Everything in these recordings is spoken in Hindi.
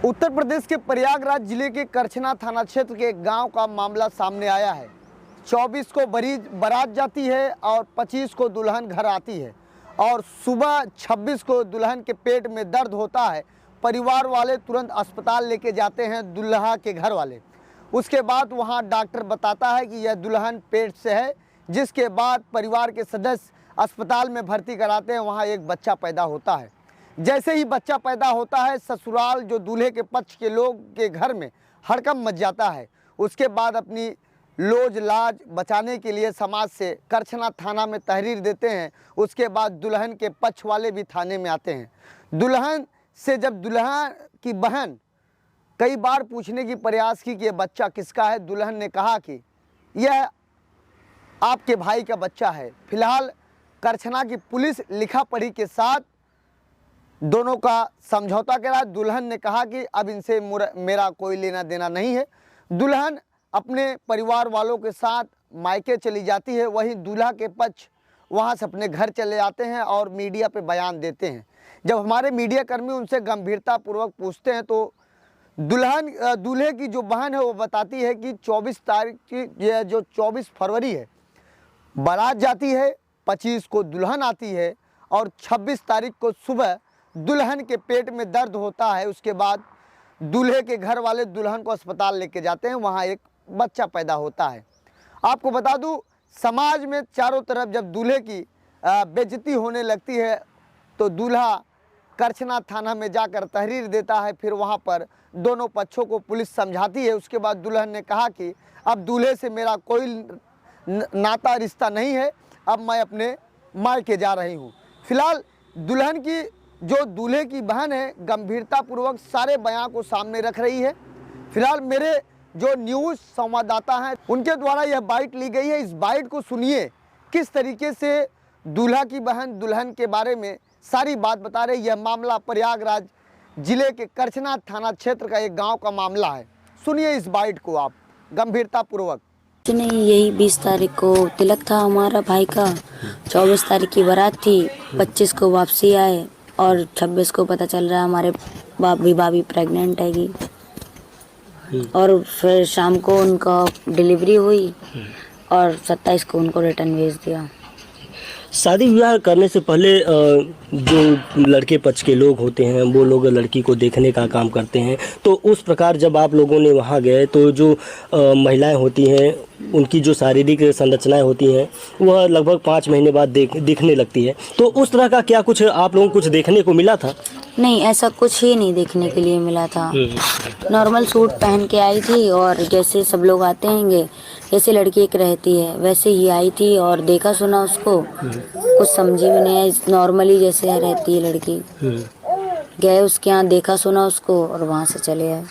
उत्तर प्रदेश के प्रयागराज जिले के करछना थाना क्षेत्र के एक गांव का मामला सामने आया है। 24 को बारात जाती है और 25 को दुल्हन घर आती है और सुबह 26 को दुल्हन के पेट में दर्द होता है। परिवार वाले तुरंत अस्पताल लेके जाते हैं दुल्हा के घर वाले। उसके बाद वहां डॉक्टर बताता है कि यह दुल्हन पेट से है, जिसके बाद परिवार के सदस्य अस्पताल में भर्ती कराते हैं। वहां एक बच्चा पैदा होता है। जैसे ही बच्चा पैदा होता है, ससुराल जो दूल्हे के पक्ष के लोग के घर में हड़कंप मच जाता है। उसके बाद अपनी लोज लाज बचाने के लिए समाज से करछना थाना में तहरीर देते हैं। उसके बाद दुल्हन के पक्ष वाले भी थाने में आते हैं। दुल्हन से जब दुल्हन की बहन कई बार पूछने की प्रयास की कि यह बच्चा किसका है, दुल्हन ने कहा कि यह आपके भाई का बच्चा है। फिलहाल करछना की पुलिस लिखा पढ़ी के साथ दोनों का समझौता करा। दुल्हन ने कहा कि अब इनसे मेरा कोई लेना देना नहीं है। दुल्हन अपने परिवार वालों के साथ मायके चली जाती है। वहीं दूल्हा के पक्ष वहां से अपने घर चले जाते हैं और मीडिया पे बयान देते हैं। जब हमारे मीडिया कर्मी उनसे गंभीरतापूर्वक पूछते हैं तो दूल्हे की जो बहन है वो बताती है कि 24 तारीख की यह जो 24 फरवरी है बारात जाती है, 25 को दुल्हन आती है और 26 तारीख को सुबह दुल्हन के पेट में दर्द होता है। उसके बाद दूल्हे के घर वाले दुल्हन को अस्पताल लेके जाते हैं। वहाँ एक बच्चा पैदा होता है। आपको बता दूं, समाज में चारों तरफ जब दूल्हे की बेइज्जती होने लगती है तो दूल्हा करछना थाना में जाकर तहरीर देता है। फिर वहाँ पर दोनों पक्षों को पुलिस समझाती है। उसके बाद दुल्हन ने कहा कि अब दूल्हे से मेरा कोई नाता रिश्ता नहीं है, अब मैं अपने मायके जा रही हूँ। फिलहाल दुल्हन की जो दूल्हे की बहन है गंभीरतापूर्वक सारे बयान को सामने रख रही है। फिलहाल मेरे जो न्यूज़ संवाददाता हैं उनके द्वारा यह बाइट ली गई है। इस बाइट को सुनिए, किस तरीके से दूल्हा की बहन दुल्हन के बारे में सारी बात बता रही। यह मामला प्रयागराज जिले के करछना थाना क्षेत्र का एक गांव का मामला है। सुनिए इस बाइट को आप गंभीरतापूर्वक। नहीं, यही 20 तारीख को तिलक था हमारा भाई का, 24 तारीख की बारात थी, 25 को वापसी आए और 26 को पता चल रहा है हमारे भाभी प्रेग्नेंट हैगी। और फिर शाम को उनका डिलीवरी हुई और 27 को उनको रिटर्न भेज दिया। शादी विवाह करने से पहले जो लड़के पक्ष के लोग होते हैं वो लोग लड़की को देखने का काम करते हैं। तो उस प्रकार जब आप लोगों ने वहाँ गए तो जो महिलाएं होती हैं उनकी जो शारीरिक संरचनाएं होती हैं वह लगभग 5 महीने बाद दिखने लगती है। तो उस तरह का क्या कुछ आप लोगों को कुछ देखने को मिला था? नहीं, ऐसा कुछ ही नहीं देखने के लिए मिला था। नॉर्मल सूट पहन के आई थी और जैसे सब लोग आते हैंगे, जैसे लड़की एक रहती है वैसे ही आई थी और देखा सुना उसको, कुछ समझी भी नहीं है, नॉर्मली जैसे रहती है लड़की। गए उसके यहाँ, देखा सुना उसको और वहाँ से चले आए।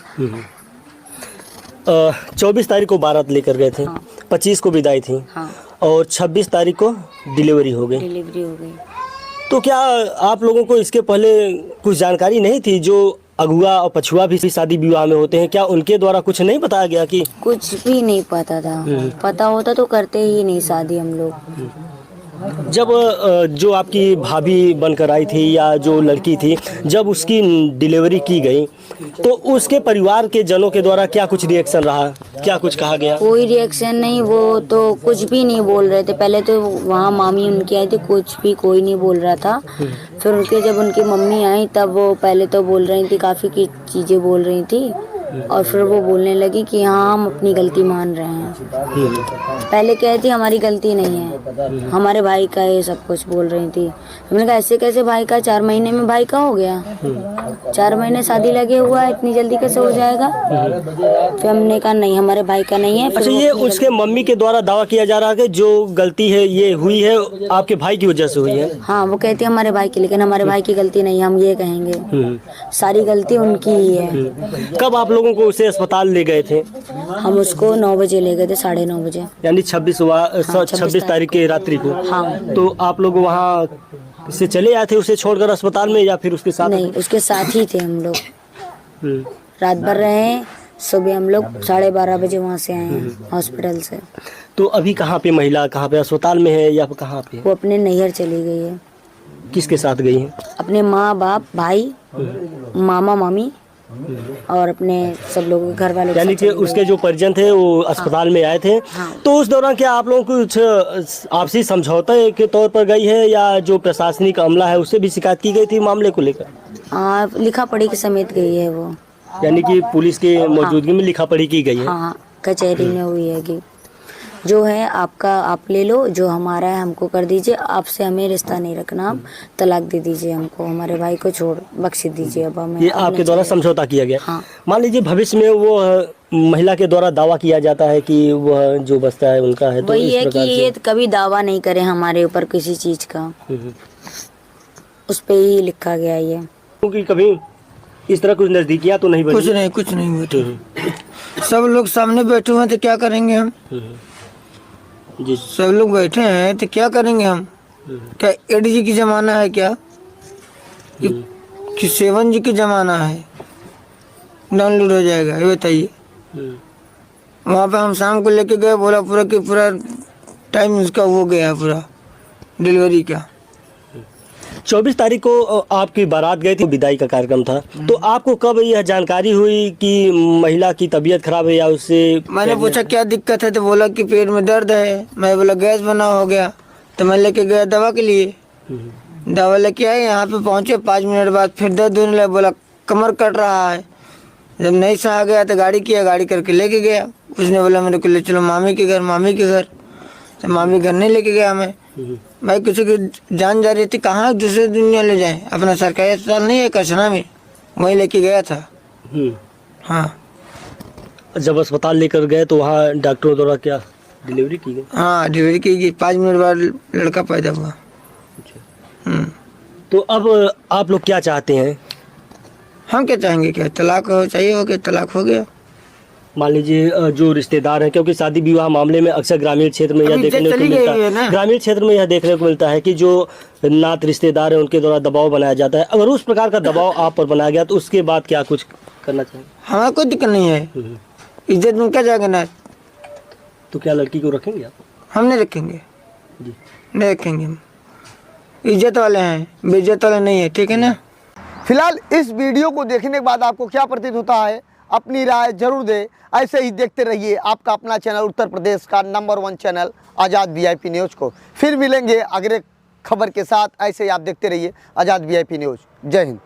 24 तारीख को बारात लेकर गए थे। हाँ। 25 को विदाई थी। हाँ। और 26 तारीख को डिलीवरी हो गई। तो क्या आप लोगों को इसके पहले कुछ जानकारी नहीं थी? जो अगुआ और पछुआ भी शादी विवाह में होते हैं, क्या उनके द्वारा कुछ नहीं बताया गया कि? कुछ भी नहीं पता था। पता होता तो करते ही नहीं शादी हम लोग। जब जो आपकी भाभी बनकर आई थी या जो लड़की थी, जब उसकी डिलीवरी की गई तो उसके परिवार के जनों के द्वारा क्या कुछ रिएक्शन रहा, क्या कुछ कहा गया? कोई रिएक्शन नहीं, वो तो कुछ भी नहीं बोल रहे थे। पहले तो वहाँ मामी उनकी आई थी, कुछ भी कोई नहीं बोल रहा था। फिर उनके जब उनकी मम्मी आई तब वो पहले तो बोल रही थी, काफ़ी की चीज़ें बोल रही थी और फिर वो बोलने लगी कि हाँ हम अपनी गलती मान रहे हैं। पहले कहती थी हमारी गलती नहीं है, हमारे भाई का ये सब कुछ बोल रही थी। हमने कहा ऐसे कैसे भाई का, 4 महीने में भाई का हो गया? 4 महीने शादी लगे हुआ है, इतनी जल्दी कैसे हो जाएगा? फिर हमने कहा नहीं, हमारे भाई का नहीं है। अच्छा, ये उसके मम्मी के द्वारा दावा किया जा रहा है कि जो गलती है ये हुई है आपके भाई की वजह से हुई है? हाँ, वो कहती है हमारे भाई की, लेकिन हमारे भाई की गलती नहीं, हम ये कहेंगे सारी गलती उनकी ही है। कब आप लोगों को उसे अस्पताल ले गए थे? हम उसको 9 बजे ले गए थे, 9:30 बजे, यानी 26 तारीख के रात्रि को। हाँ। तो आप लोग वहाँ से चले आए थे उसे छोड़कर अस्पताल में या फिर उसके साथ? नहीं, उसके साथ ही थे हम लोग। रात भर रहे, सुबह हम लोग 12:30 बजे वहाँ से आए हैं हॉस्पिटल से। तो अभी कहाँ पे महिला, कहाँ पे अस्पताल में है या कहाँ पे? वो अपने नैहर चली गई है। किसके साथ गई है? अपने माँ बाप, भाई, मामा मामी और अपने सब लोगों के घर वाले के यानी साथ कि चली गई। उसके जो परिजन थे वो अस्पताल में आए थे। हाँ। तो उस दौरान क्या आप लोगों को कुछ आपसी समझौते के तौर पर गई है या जो प्रशासनिक अमला है उससे भी शिकायत की गई थी मामले को लेकर? लिखा पढ़ी के समेत गई है वो। यानी कि पुलिस की मौजूदगी में लिखा पढ़ी की गई है। हाँ, कचहरी में हुई है कि जो है आपका आप ले लो, जो हमारा है हमको कर दीजिए, आपसे हमें रिश्ता नहीं रखना, आप तलाक दे दीजिए हमको, हमारे भाई को छोड़ बख्श दीजिए। अब हमें ये अब आपके नहीं द्वारा चलेगा। समझौता किया गया। हाँ। मान लीजिए भविष्य में वो महिला के द्वारा दावा किया जाता है कि वह जो बस्ता है उनका है, तो वही इस है कि प्रकार ये कभी दावा नहीं करे हमारे ऊपर किसी चीज का, उस पे ही लिखा गया है ये। क्योंकि कभी इस तरह कुछ नजदीकियां तो नहीं कुछ बनी। नहीं, कुछ नहीं बैठे, सब लोग सामने बैठे हुए हैं तो क्या करेंगे हम? जी। सब लोग बैठे हैं तो क्या करेंगे हम? क्या एडीजी की जमाना है क्या कि 7G की जमाना है? डाउनलोड हो जाएगा, ये बताइए। वहाँ पे हम शाम को लेके गए, बोला पूरा कि पूरा टाइम उसका वो गया पूरा डिलीवरी का। 24 तारीख को आपकी बारात गई थी, विदाई का कार्यक्रम था, तो आपको कब यह जानकारी हुई कि महिला की तबीयत खराब है या उससे? मैंने पूछा क्या दिक्कत है तो बोला कि पेट में दर्द है। मैं बोला गैस बना हो गया, तो मैं लेके गया दवा के लिए। दवा लेके आए, यहाँ पे पहुँचे 5 मिनट बाद फिर दर्द होने लगा, बोला कमर कट रहा है। जब नहीं सहा गया तो गाड़ी किया, गाड़ी करके लेके गया। उसने बोला मेरे को ले चलो मामी के घर, मामी के घर। तो मामी घर नहीं लेके गया मैं, भाई किसी की जान जा रही थी, कहाँ दूसरे दुनिया ले जाए, अपना सरकारी अस्पताल नहीं है करछना में, वहीं लेके गया था। हाँ जब अस्पताल लेकर गए तो वहाँ डॉक्टरों द्वारा क्या डिलीवरी की गई? हाँ, डिलीवरी की गई, 5 मिनट बाद लड़का पैदा हुआ। तो अब आप लोग क्या चाहते हैं? हम क्या चाहेंगे, क्या तलाक हो चाहिए, हो गया तलाक हो गया। मान लीजिए जो रिश्तेदार हैं, क्योंकि शादी विवाह मामले में अक्सर ग्रामीण क्षेत्र में यह अभी देखने को चली मिलता गई है ना। है, ग्रामीण क्षेत्र में यह देखने को मिलता है कि जो नात रिश्तेदार है उनके द्वारा दबाव बनाया जाता है। अगर उस प्रकार का दबाव आप पर बनाया गया तो उसके बाद क्या कुछ करना चाहिए? हमारा कोई दिक्कत नहीं है, इज्जत में क्या जाएगा ना। तो क्या लड़की को रखेंगे आप? हम नहीं रखेंगे जी। नहीं रखेंगे, हम इज्जत वाले हैं, बेइज्जत वाले नहीं है, ठीक है ना। फिलहाल इस वीडियो को देखने के बाद आपको क्या प्रतीत होता है, अपनी राय जरूर दें। ऐसे ही देखते रहिए आपका अपना चैनल, उत्तर प्रदेश का नंबर 1 चैनल आज़ाद VIP न्यूज़ को। फिर मिलेंगे अगले खबर के साथ। ऐसे ही आप देखते रहिए आज़ाद VIP न्यूज़। जय हिंद।